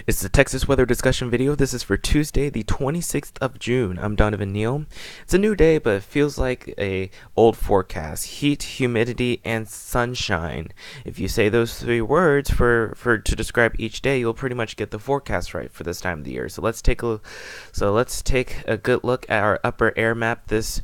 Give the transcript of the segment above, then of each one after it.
It's the Texas weather discussion video. This is for Tuesday, the 26th of June. I'm Donovan Neal. It's a new day, but it feels like a old forecast. Heat, humidity, and sunshine. If you say those three words to describe each day, you'll pretty much get the forecast right for this time of the year. So let's take a good look at our upper air map this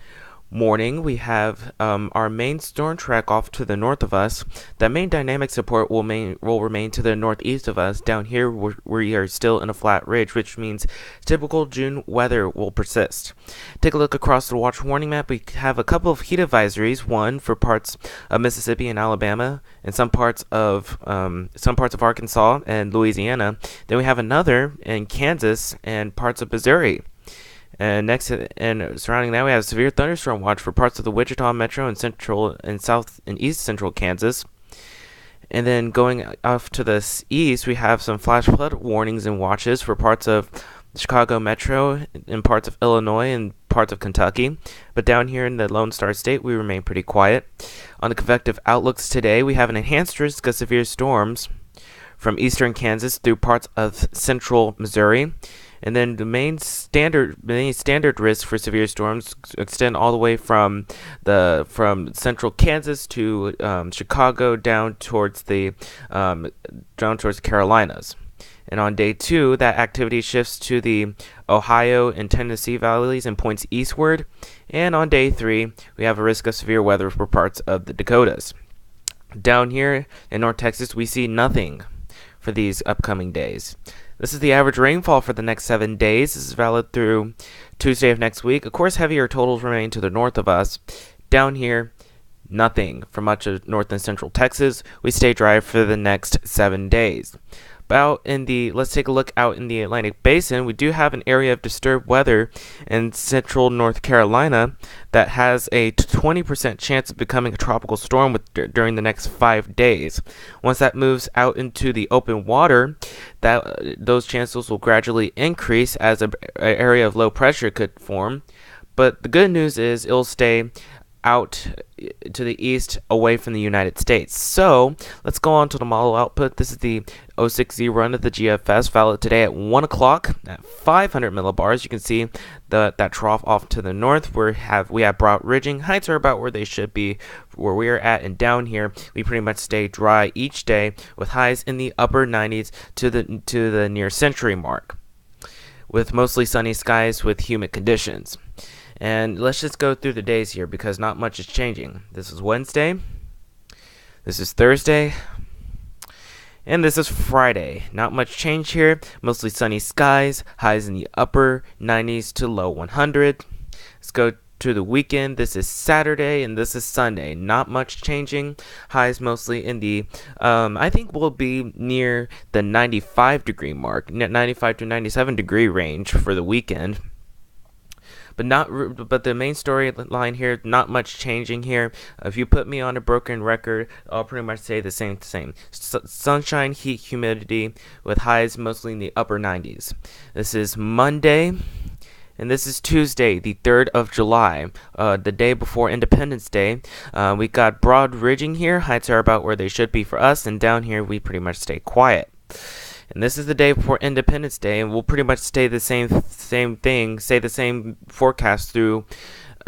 morning. We have our main storm track off to the north of us. That main dynamic support will remain to the northeast of us. Down here, we are still in a flat ridge, which means typical June weather will persist. Take a look across the watch warning map. We have a couple of heat advisories. One for parts of Mississippi and Alabama, and some parts of Arkansas and Louisiana. Then we have another in Kansas and parts of Missouri. And next, and surrounding that, we have a severe thunderstorm watch for parts of the Wichita metro and central and south and east central Kansas. And then going off to the east, we have some flash flood warnings and watches for parts of the Chicago metro and parts of Illinois and parts of Kentucky. But down here in the Lone Star State, we remain pretty quiet. On the convective outlooks today, we have an enhanced risk of severe storms from eastern Kansas through parts of central Missouri. And then the main standard risk for severe storms extend all the way from central Kansas to Chicago down towards the Carolinas. And on day 2, that activity shifts to the Ohio and Tennessee valleys and points eastward. And on day 3, we have a risk of severe weather for parts of the Dakotas. Down here in North Texas, we see nothing for these upcoming days. This is the average rainfall for the next 7 days. This is valid through Tuesday of next week. Of course, heavier totals remain to the north of us. Down here, nothing for much of north and central Texas. We stay dry for the next 7 days. Let's take a look out in the Atlantic Basin. We do have an area of disturbed weather in central North Carolina that has a 20% chance of becoming a tropical storm during the next 5 days. Once that moves out into the open water, those chances will gradually increase as an area of low pressure could form. But the good news is it'll stay out to the east away from the United States. So let's go on to the model output. This is the 060 run of the GFS, valid today at 1 o'clock at 500 millibars. You can see that trough off to the north. We have broad ridging. Heights are about where they should be, where we are at, and down here we pretty much stay dry each day with highs in the upper 90s to the near century mark, with mostly sunny skies with humid conditions. And let's just go through the days here because not much is changing. This is Wednesday, this is Thursday, and this is Friday. Not much change here. Mostly sunny skies, highs in the upper 90s to low 100. Let's go to the weekend. This is Saturday and this is Sunday. Not much changing. Highs mostly in the I think we'll be near the 95 degree mark, 95 to 97 degree range for the weekend. But the main storyline here, not much changing here. If you put me on a broken record, I'll pretty much say the same. Sunshine, heat, humidity, with highs mostly in the upper 90s. This is Monday, and this is Tuesday, the 3rd of July, the day before Independence Day. We got broad ridging here. Heights are about where they should be for us, and down here we pretty much stay quiet. And this is the day before Independence Day, and we'll pretty much stay the same thing, say the same forecast through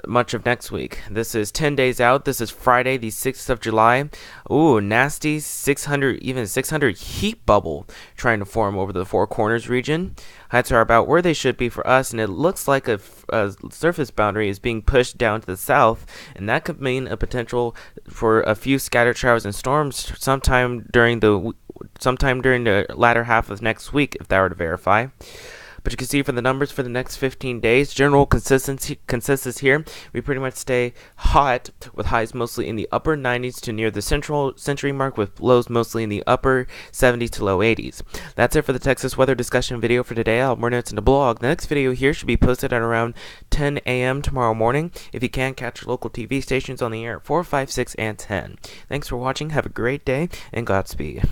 much of next week. This is 10 days out. This is Friday, the 6th of July. Ooh, nasty 600 heat bubble trying to form over the Four Corners region. Heights are about where they should be for us, and it looks like a surface boundary is being pushed down to the south, and that could mean a potential for a few scattered showers and storms sometime during the latter half of next week, if that were to verify. But you can see from the numbers for the next 15 days, general consistency here. We pretty much stay hot with highs mostly in the upper 90s to near the century mark, with lows mostly in the upper 70s to low 80s. That's it for the Texas weather discussion video for today. I'll have more notes in the blog. The next video here should be posted at around 10 a.m. tomorrow morning. If you can, catch your local TV stations on the air at 4, 5, 6, and 10. Thanks for watching. Have a great day, and Godspeed.